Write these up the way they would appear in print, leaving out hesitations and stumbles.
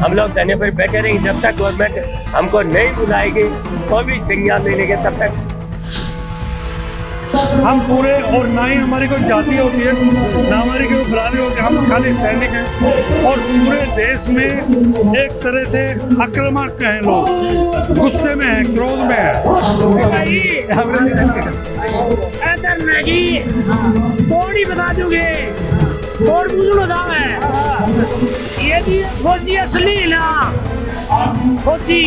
हम लोग धरने पर बैठे रहेंगे जब तक गवर्नमेंट हमको नहीं बुलाएगी, कोई भी संज्ञान नहीं लेंगे तब तक। हम पूरे, और ना ही हमारी कोई जाति होती है, ना हमारी कोई बरादरी होती है, हम खाली सैनिक हैं। और पूरे देश में एक तरह से आक्रामक हैं लोग, गुस्से में हैं, क्रोध में हैं। थोड़ी बता दोगे और बुजुर्ग बताओ है ये फौजी असली ना, फौजी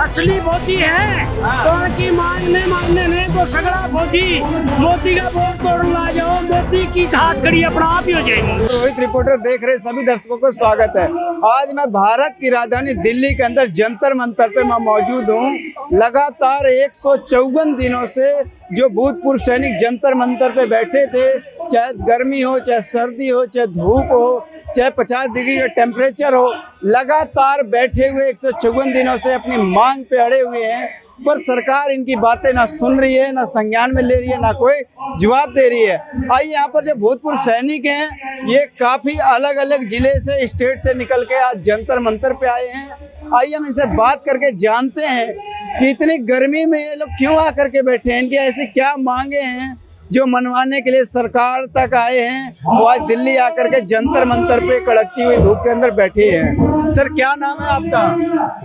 असली फौजी है तो उनकी मांगने में तो सगड़ा फौजी मोदी का वोट तोड़ ला जाओ, मोदी की हाथ खड़ी अपना आप ही हो जाएगी। रोहित रिपोर्टर देख रहे सभी दर्शकों को स्वागत है। आज मैं भारत की राजधानी दिल्ली के अंदर जंतर मंतर पे मैं मौजूद हूँ। लगातार 154 दिनों से जो भूतपूर्व सैनिक जंतर मंतर पे बैठे थे, चाहे गर्मी हो, चाहे सर्दी हो, चाहे धूप हो, चाहे 50 डिग्री का टेम्परेचर हो, लगातार बैठे हुए 154 दिनों से अपनी मांग पे अड़े हुए हैं। पर सरकार इनकी बातें ना सुन रही है, ना संज्ञान में ले रही है, ना कोई जवाब दे रही है। आइए यहाँ पर जो भूतपूर्व सैनिक हैं, ये काफ़ी अलग अलग जिले से, स्टेट से निकल के आज जंतर मंतर पे आए हैं। आइए हम इनसे बात करके जानते हैं कि इतनी गर्मी में ये लोग क्यों आकर के बैठे हैं, इनकी ऐसी क्या मांगे हैं जो मनवाने के लिए सरकार तक आए हैं। वो आज दिल्ली आकर के जंतर मंतर पे कड़कती हुई धूप के अंदर बैठे हैं। सर क्या नाम है आपका?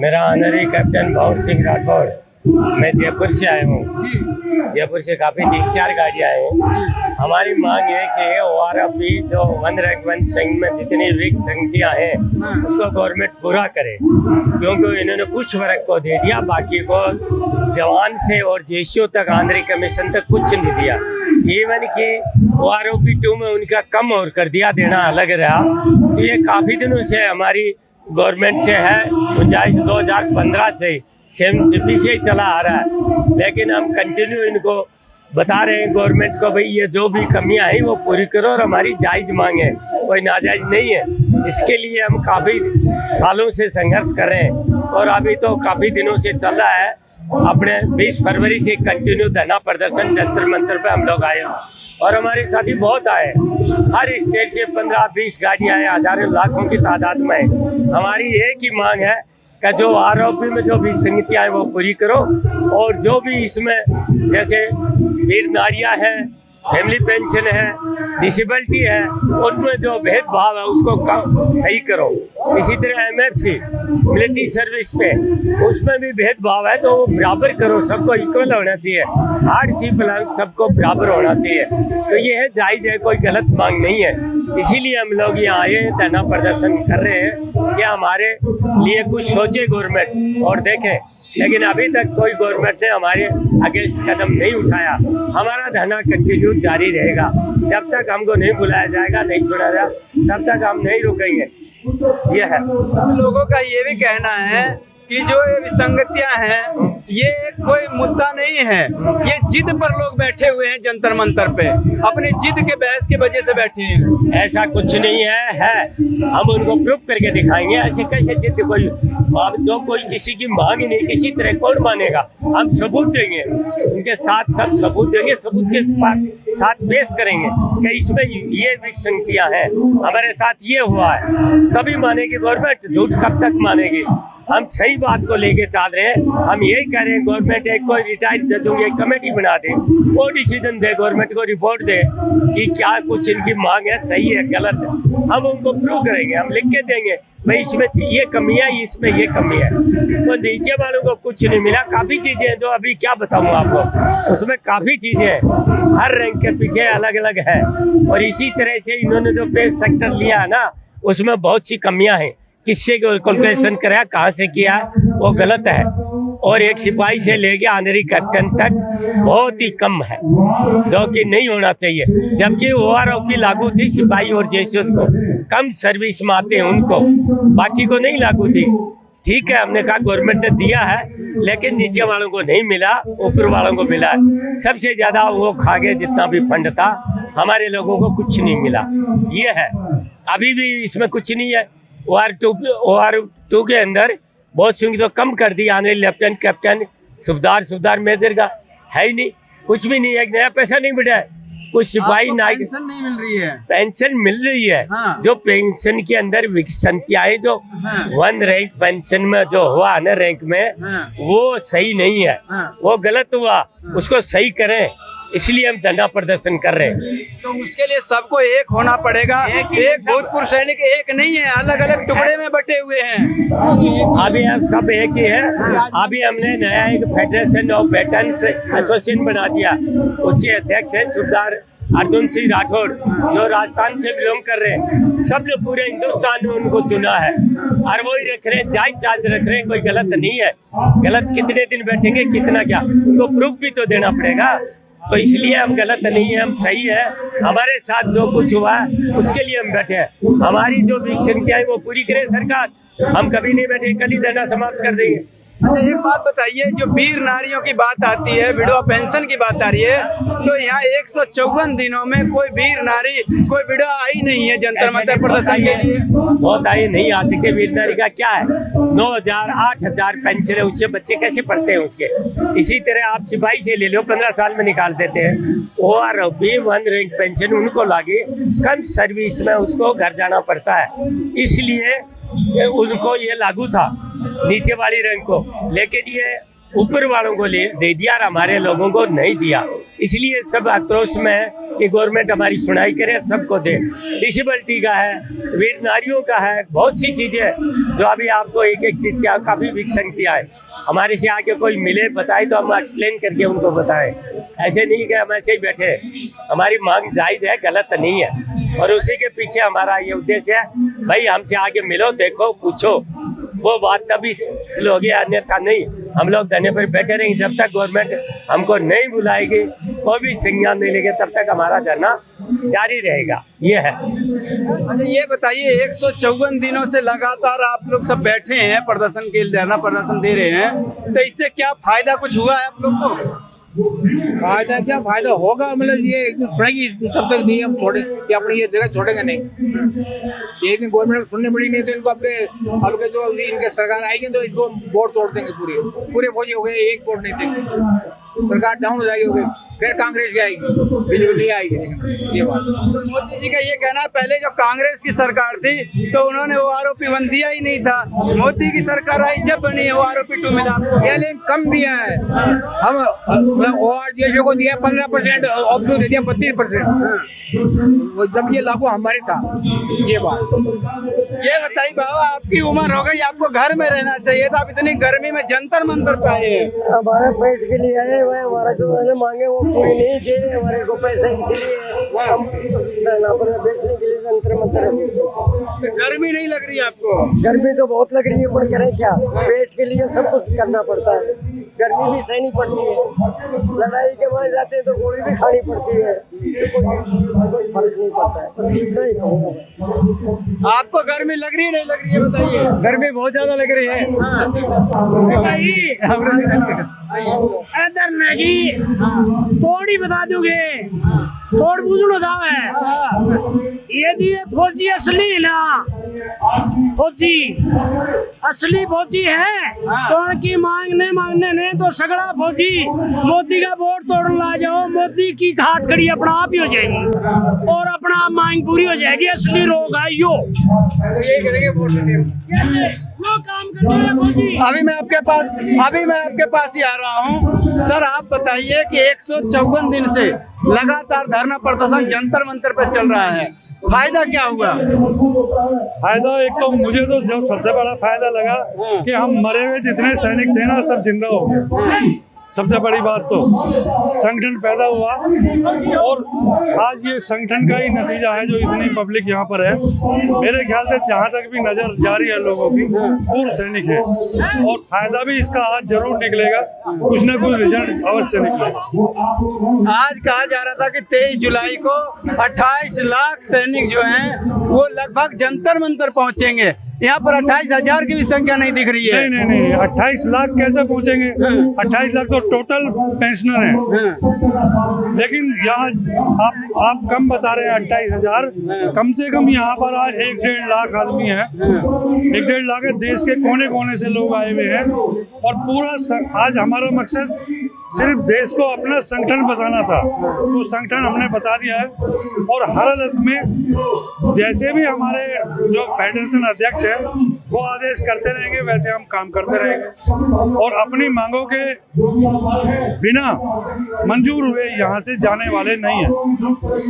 मेरा ऑनरी कैप्टन भवर सिंह राठौड़, मैं जयपुर से आया हूँ। जयपुर से काफ़ी 3-4 गाड़ियाँ हैं। हमारी मांग है कि ORFP जो 1 रैंक 1 संघ में जितनी वीक संगतियाँ हैं उसको गवर्नमेंट पूरा करे, क्योंकि इन्होंने कुछ वर्ग को दे दिया, बाकी को जवान से और जेसीओ तक, आंध्री कमीशन तक कुछ नहीं दिया। इवन कि ORFP 2 में उनका कम और कर दिया, देना अलग रहा। तो ये काफ़ी दिनों से हमारी गवर्नमेंट से है, गुंजाइश 2015 से CP से ही चला आ रहा है, लेकिन हम कंटिन्यू इनको बता रहे हैं गवर्नमेंट को, भाई ये जो भी कमियां हैं वो पूरी करो और हमारी जायज़ मांग है, कोई नाजायज़ नहीं है। इसके लिए हम काफ़ी सालों से संघर्ष कर रहे हैं और अभी तो काफ़ी दिनों से चल रहा है। अपने 20 फरवरी से कंटिन्यू धरना प्रदर्शन जंतर मंतर पे हम लोग आए और हमारे साथी बहुत आए, हर स्टेट से 15-20 गाड़ियाँ आए, हजारों लाखों की तादाद में। हमारी एक ही मांग है कि जो ORFP में जो भी संगतियाँ हैं वो पूरी करो, और जो भी इसमें जैसे वीर नारियाँ है, फैमिली पेंशन है, डिसेबिलिटी है, उनमें जो भेदभाव है उसको सही करो। इसी तरह MFC मिलिट्री सर्विस पे उसमें भी भेदभाव है तो वो बराबर करो, सबको इक्वल होना चाहिए, हार्डशिप सबको बराबर होना चाहिए। तो ये है जायज़ है, कोई गलत मांग नहीं है। इसीलिए हम लोग यहाँ आए धरना प्रदर्शन कर रहे हैं कि हमारे लिए कुछ सोचे गवर्नमेंट और देखें, लेकिन अभी तक कोई गवर्नमेंट ने हमारे अगेंस्ट कदम नहीं उठाया। हमारा धरना कंटिन्यू जारी रहेगा जब तक हमको नहीं बुलाया जाएगा, नहीं सुना जाएगा, तब तक हम नहीं रुकेंगे। ये है। कुछ लोगों का ये भी कहना है कि जो ये विसंगतियां हैं ये कोई मुद्दा नहीं है, ये जिद पर लोग बैठे हुए हैं जंतर मंतर पे, अपनी जिद के बहस की वजह से बैठे हैं। ऐसा कुछ नहीं है हम उनको प्रूफ करके दिखाएंगे। ऐसे कैसे जिद कोई, अब जो कोई किसी की मांग नहीं, किसी तरह कौन मानेगा, हम सबूत देंगे, उनके साथ सब सबूत देंगे, सबूत के साथ पेश करेंगे कि इसमें ये विसंगतियां हैं, हमारे साथ ये हुआ है, तभी मानेगी गवर्नमेंट, झूठ कब तक मानेगी। हम सही बात को लेके चल रहे हैं। हम यही कह रहे हैं गवर्नमेंट एक कोई रिटायर्ड जजों की एक कमेटी बना दे, वो डिसीजन दे, गवर्नमेंट को रिपोर्ट दे कि क्या कुछ इनकी मांग है, सही है, गलत है। हम उनको प्रूव करेंगे, हम लिख के देंगे भाई इसमें ये कमी है, इसमें ये कमी है। तो नीचे वालों को कुछ नहीं मिला, काफ़ी चीज़ें हैं जो अभी क्या बताऊँ आपको, उसमें काफ़ी चीज़ें हैं, हर रैंक के पीछे अलग अलग है। और इसी तरह से इन्होंने जो पे सेक्टर लिया है ना, उसमें बहुत सी कमियाँ हैं, किससे कैलकुलेशन कराया, कहाँ से किया, वो गलत है। और एक सिपाही से लेके ऑनरी कैप्टन तक बहुत ही कम है, जो कि नहीं होना चाहिए। जबकि ORFP लागू थी सिपाही और जेसीओ को, कम सर्विस में आते हैं उनको, बाकी को नहीं लागू थी। ठीक है, हमने कहा गवर्नमेंट ने दिया है, लेकिन नीचे वालों को नहीं मिला, ऊपर वालों को मिला। सबसे ज़्यादा वो खा गए जितना भी फंड था, हमारे लोगों को कुछ नहीं मिला। ये है, अभी भी इसमें कुछ नहीं है। OR2 के अंदर बहुत सी तो कम कर दी, आने लेफ्टिनेंट कैप्टन, सुबेदार मेजर का है ही नहीं, कुछ भी नहीं है, एक नया पैसा नहीं मिला है। कुछ सिपाही आपको नायक पेंशन नहीं मिल रही है। पेंशन मिल रही है। हाँ। जो पेंशन के अंदर विसंगतियां जो हाँ। 1 रैंक पेंशन में जो हुआ ना रैंक में, हाँ। वो सही नहीं है। हाँ। वो गलत हुआ, उसको सही करें, इसलिए हम धरना प्रदर्शन कर रहे हैं। तो उसके लिए सबको एक होना पड़ेगा। एक भूतपूर्व सैनिक एक नहीं है, अलग अलग टुकड़े में बटे हुए हैं। अभी हम सब एक ही है। अभी हमने नया एक फेडरेशन ऑफ वेटरन्स एसोसिएशन बना दिया, उसके अध्यक्ष है सरदार अर्जुन सिंह राठौड़, जो राजस्थान से बिलोंग कर रहे हैं। सब ने पूरे हिंदुस्तान में उनको चुना है और वही रख रहे हैं, जायज चार्ज रख रहे हैं, कोई गलत नहीं है। गलत कितने दिन बैठेंगे, कितना क्या, उनको प्रूफ भी तो देना पड़ेगा। तो इसलिए हम गलत नहीं है, हम सही है। हमारे साथ जो कुछ हुआ है उसके लिए हम बैठे हैं। हमारी जो विसंगतियां है वो पूरी करे सरकार। हम कभी नहीं बैठे, कल ही धरना समाप्त कर देंगे। अच्छा, एक बात बताइए, जो वीर नारियों की बात आती है, विधवा पेंशन की बात आ रही है, तो यहाँ 154 दिनों में कोई वीर नारी, कोई विधवा आई नहीं है जंतर मंतर प्रदर्शन के लिए। बहुत आई नहीं आ सकते। वीर नारी का क्या है, 9,000 8,000 पेंशन है, उससे बच्चे कैसे पढ़ते हैं उसके। इसी तरह आप सिपाही से ले लो, 15 साल में निकाल देते हैं। OROP 1 रैंक पेंशन उनको लागे, कम सर्विस में उसको घर जाना पड़ता है, इसलिए उनको ये लागू था नीचे वाली रैंक को, लेकिन ये ऊपर वालों को दे दिया और हमारे लोगों को नहीं दिया। इसलिए सब आक्रोश में है कि गवर्नमेंट हमारी सुनाई करे, सबको दे। डिसेबिलिटी का है, वीर नारियों का है, बहुत सी चीज़ें जो अभी आपको एक एक चीज़ की काफ़ी विसंगतियाँ है। हमारे से आके कोई मिले बताए तो हम एक्सप्लेन करके उनको बताएं। ऐसे नहीं कि हम ऐसे ही बैठे। हमारी मांग जायज़ है, गलत नहीं है, और उसी के पीछे हमारा ये उद्देश्य है। भाई हमसे आके मिलो, देखो, पूछो, वो बात तभी लोगे, अन्यथा नहीं। हम लोग धरने पर बैठे रहेंगे जब तक गवर्नमेंट हमको नहीं बुलाएगी, कोई भी संज्ञान नहीं लेंगे, तब तक हमारा धरना जारी रहेगा। ये है। अच्छा, ये बताइए, 154 दिनों से लगातार आप लोग सब बैठे हैं, प्रदर्शन के लिए धरना प्रदर्शन दे रहे हैं, तो इससे क्या फायदा कुछ हुआ है आप लोग को? फायदा क्या, फायदा होगा, मतलब ये एक दिन सुनेगी, तब तक नहीं हम छोड़े कि अपनी ये जगह छोड़ेंगे नहीं। एक दिन गवर्नमेंट को सुनने पड़ी नहीं तो इनको अब जो इनके सरकार आएगी तो इसको वोट तोड़ देंगे, पूरे फौजी हो गए, एक वोट नहीं देंगे, सरकार डाउन हो जाएगी, हो गई, फिर कांग्रेस की आएगी, बीजेपी नहीं आएगी। ये बात मोदी जी का ये कहना है, पहले जब कांग्रेस की सरकार थी तो उन्होंने OROP 1 दिया ही नहीं था। मोदी की सरकार आई जब बनी OROP 2 मिला, लेकिन कम दिया है। हम ORGS को दिया 15%, ऑप्शन दे दिया 32%। जब ये लागू हमारे था। ये बात। ये बताइए बाबा, आपकी उम्र हो गई, आपको घर में रहना चाहिए था, आप इतनी गर्मी में जंतर मंतर पे आए हैं। हमारे पेट के लिए आए हुए, हमारा जो मैंने मांगे वो पूरी नहीं दे रहे हमारे को पैसे, इसलिए हम धरना पर बैठने के लिए जंतर मंतर। गर्मी नहीं लग रही आपको? गर्मी तो बहुत लग रही है, पर करें क्या, पेट के लिए सब कुछ करना पड़ता है, गर्मी भी सहनी पड़ती है। लड़ाई के वहाँ जाते हैं तो गोली भी खानी पड़ती है, तो कोई फर्क नहीं पड़ता है। बस इतना ही कहूँगा। आपको गर्मी लग रही है नहीं लग रही है बताइए? गर्मी बहुत ज्यादा लग रही है। इधर मैगी थोड़ी बता दोगे, थोड़ बुझलो जाओ है। यदि ये फौजी असली ना, फौजी असली फौजी है तो उनकी मांगने ने तो सगड़ा फौजी मोदी का वोट तोड़ने ला जाओ, मोदी की घाट खड़ी अपना आप ही हो जाएगी और अपना आप मांग पूरी हो जाएगी। असली रोग है यो काम करते हैं फौजी। अभी मैं आपके पास ही आ रहा हूँ। सर, आप बताइए कि 154 दिन से लगातार धरना प्रदर्शन जंतर मंतर पे चल रहा है, फायदा क्या हुआ? फायदा एक तो मुझे तो जब सबसे बड़ा फायदा लगा कि हम मरे हुए जितने सैनिक थे ना, सब जिंदा हो गए। सबसे बड़ी बात तो संगठन पैदा हुआ, और आज ये संगठन का ही नतीजा है जो इतनी पब्लिक यहाँ पर है। मेरे ख्याल से जहाँ तक भी नजर जा रही है लोगों की, पूर्व सैनिक है, और फायदा भी इसका आज जरूर निकलेगा, कुछ न कुछ रिजल्ट अवश्य निकलेगा। आज कहा जा रहा था कि 23 जुलाई को 28 लाख सैनिक जो हैं वो लगभग जंतर मंतर पहुंचेंगे। यहाँ पर 28,000 की भी संख्या नहीं दिख रही है। नहीं, 28 लाख कैसे पहुंचेंगे? 28 लाख तो टोटल पेंशनर हैं, लेकिन यहाँ आप कम बता रहे हैं 28,000। कम से कम यहाँ पर आज 1-1.5 लाख आदमी है, 1-1.5 लाख है। देश के कोने कोने से लोग आए हुए हैं, और पूरा आज हमारा मकसद सिर्फ देश को अपना संगठन बताना था, तो संगठन हमने बता दिया है। और हर हालत में जैसे भी हमारे जो फेडरेशन अध्यक्ष है वो आदेश करते रहेंगे, वैसे हम काम करते रहेंगे और अपनी मांगों के बिना मंजूर हुए यहाँ से जाने वाले नहीं है।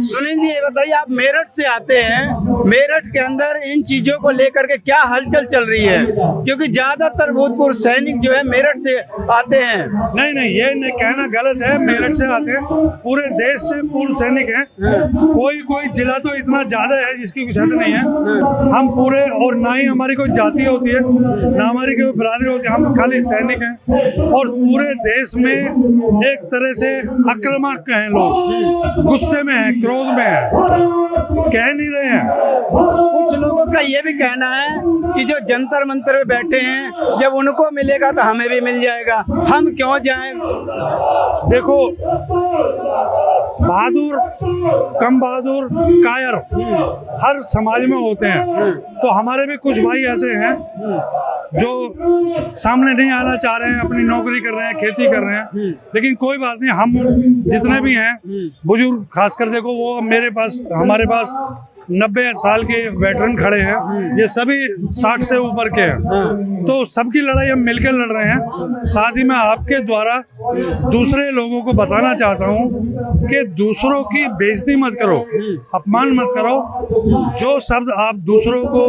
सुनील जी, ये बताइए, आप मेरठ से आते हैं, मेरठ के अंदर इन चीजों को लेकर के क्या हलचल चल रही है? क्योंकि ज्यादातर भूतपूर्व सैनिक जो है मेरठ से आते हैं। नहीं, ये नहीं कहना गलत है। मेरठ से आते हैं, पूरे देश से पूर्व सैनिक हैं। कोई जिला तो इतना ज्यादा है जिसकी कुछ हद नहीं है। हम पूरे, और ना ही हमारी कोई जाति होती है, ना हमारी कोई बिरादरी होती है, हम खाली सैनिक हैं। और पूरे देश में एक तरह से आक्रामक हैं लोग, गुस्से में हैं, क्रोध में हैं, कह नहीं रहे हैं। कुछ लोगों का ये भी कहना है कि जो जंतर मंतर में बैठे हैं, जब उनको मिलेगा तो हमें भी मिल जाएगा, हम क्यों जाएं? देखो, बहादुर, कम बहादुर, कायर हर समाज में होते हैं। तो हमारे भी कुछ भाई ऐसे हैं जो सामने नहीं आना चाह रहे हैं, अपनी नौकरी कर रहे हैं, खेती कर रहे हैं। लेकिन कोई बात नहीं, हम जितने भी हैं बुजुर्ग, खासकर देखो वो हमारे पास 90 साल के वेटरन खड़े हैं, ये सभी 60 से ऊपर के हैं। तो सबकी लड़ाई हम मिलकर लड़ रहे हैं। साथ ही मैं आपके द्वारा दूसरे लोगों को बताना चाहता हूं कि दूसरों की बेइज्जती मत करो, अपमान मत करो। जो शब्द आप दूसरों को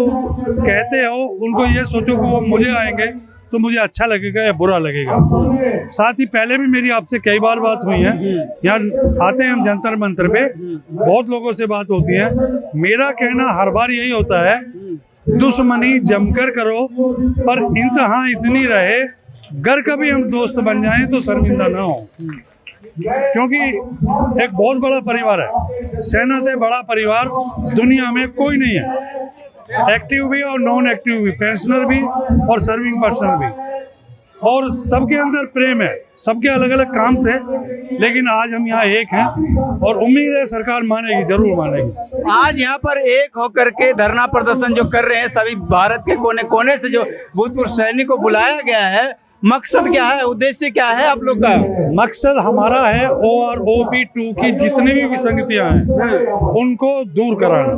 कहते हो उनको ये सोचो कि वो मुझे आएंगे तो मुझे अच्छा लगेगा या बुरा लगेगा। साथ ही पहले भी मेरी आपसे कई बार बात हुई है, यहाँ आते हैं हम जंतर मंतर पे, बहुत लोगों से बात होती है। मेरा कहना हर बार यही होता है, दुश्मनी जमकर करो पर इंतहा इतनी रहे, घर कभी हम दोस्त बन जाएं तो शर्मिंदा ना हो। क्योंकि एक बहुत बड़ा परिवार है, सेना से बड़ा परिवार दुनिया में कोई नहीं है। एक्टिव भी और नॉन एक्टिव भी, पेंशनर भी और सर्विंग पर्सन भी, और सबके अंदर प्रेम है। सबके अलग अलग काम थे, लेकिन आज हम यहाँ एक हैं और उम्मीद है सरकार मानेगी, जरूर मानेगी। आज यहाँ पर एक होकर के धरना प्रदर्शन जो कर रहे हैं सभी भारत के कोने कोने से जो भूतपूर्व सैनिक को बुलाया गया है, मकसद क्या है, उद्देश्य क्या है आप लोग का? मकसद हमारा है OROP2 की जितनी भी विसंगतियां हैं उनको दूर कराना।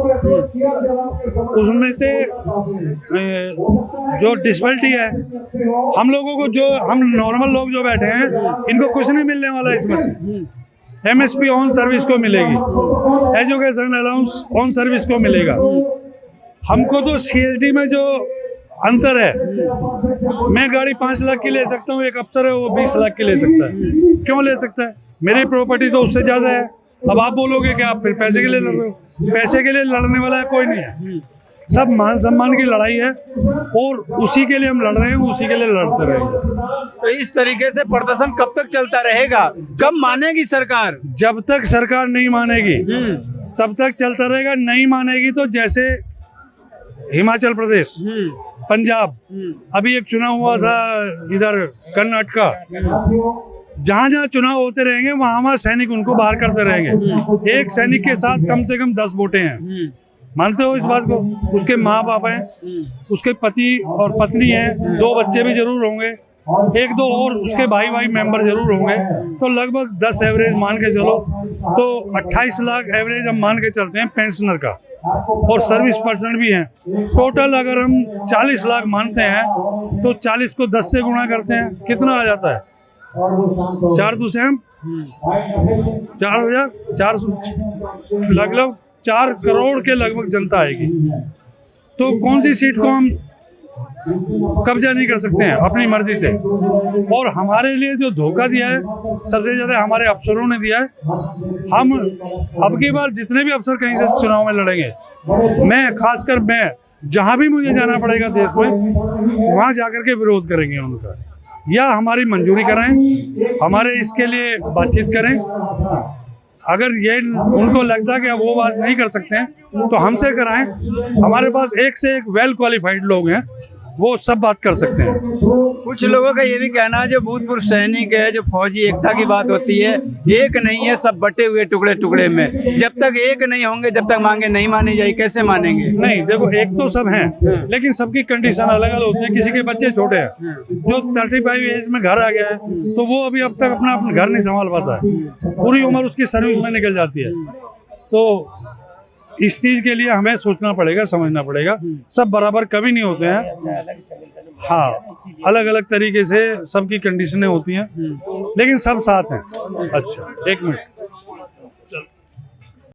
उसमें से जो डिसेबिलिटी है, हम लोगों को, जो हम नॉर्मल लोग जो बैठे हैं, इनको कुछ नहीं मिलने वाला इसमें से। MSP ऑन सर्विस को मिलेगी, एजुकेशन अलाउंस ऑन सर्विस को मिलेगा। हमको तो CSD में जो अंतर है, मैं गाड़ी 5 लाख की ले सकता हूँ, एक अफसर है वो 20 लाख की ले सकता है। क्यों ले सकता है? मेरी प्रॉपर्टी तो उससे ज़्यादा है। अब आप बोलोगे कि आप फिर पैसे के लिए लड़ रहे हो। पैसे के लिए लड़ने वाला है कोई नहीं है, सब मान सम्मान की लड़ाई है और उसी के लिए हम लड़ रहे हैं, उसी के लिए लड़ते रहेंगे। तो इस तरीके से प्रदर्शन कब तक चलता रहेगा? कब मानेगी सरकार? जब तक सरकार नहीं मानेगी तब तक चलता रहेगा। नहीं मानेगी तो जैसे हिमाचल प्रदेश, पंजाब, अभी एक चुनाव हुआ था इधर कर्नाटका, जहाँ जहाँ चुनाव होते रहेंगे वहाँ सैनिक उनको बाहर करते रहेंगे। एक सैनिक के साथ कम से कम 10 वोटें हैं। मानते हो इस बात को? उसके माँ बाप हैं, उसके पति और पत्नी हैं, 2 बच्चे भी जरूर होंगे, 1-2 और उसके भाई मेंबर जरूर होंगे। तो लगभग 10 एवरेज मान के चलो, तो 28 लाख एवरेज हम मान के चलते हैं पेंशनर का, और सर्विस पर्सन भी हैं। टोटल अगर हम 40 लाख मानते हैं तो 40 को 10 से गुणा करते हैं, कितना आ जाता है? 4 दूसरे हम 4,400 लगभग 4 करोड़ के लगभग जनता आएगी। तो कौन सी सीट को हम कब्जा नहीं कर सकते हैं अपनी मर्जी से? और हमारे लिए जो धोखा दिया है सबसे ज्यादा हमारे अफसरों ने दिया है। हम अब की बार जितने भी अफसर कहीं से चुनाव में लड़ेंगे, खासकर मैं जहां भी मुझे जाना पड़ेगा देश में, वहां जाकर के विरोध करेंगे उनका, या हमारी मंजूरी कराएं, हमारे इसके लिए बातचीत करें। अगर ये उनको लगता है कि अब वो बात नहीं कर सकते हैं तो हमसे कराएं। हमारे पास एक से एक वेल क्वालिफाइड लोग हैं वो सब बात कर सकते हैं। कुछ लोगों का ये भी कहना है जो भूतपूर्व सैनिक है, जो फौजी, एकता की बात होती है, एक नहीं है, सब बटे हुए टुकड़े टुकड़े में। जब तक एक नहीं होंगे, जब तक मांगे नहीं मानी जाए, कैसे मानेंगे? नहीं देखो, एक तो सब हैं, लेकिन सबकी कंडीशन अलग अलग होती है। किसी के बच्चे छोटे हैं, जो 35 एज में घर आ गया है, तो वो अभी अब तक अपना घर नहीं संभाल पाता है, पूरी उम्र उसकी सर्विस में निकल जाती है। तो इस चीज के लिए हमें सोचना पड़ेगा, समझना पड़ेगा, सब बराबर कभी नहीं होते हैं। हाँ, अलग अलग तरीके से सबकी कंडीशनें होती हैं, लेकिन सब साथ हैं। अच्छा, एक मिनट।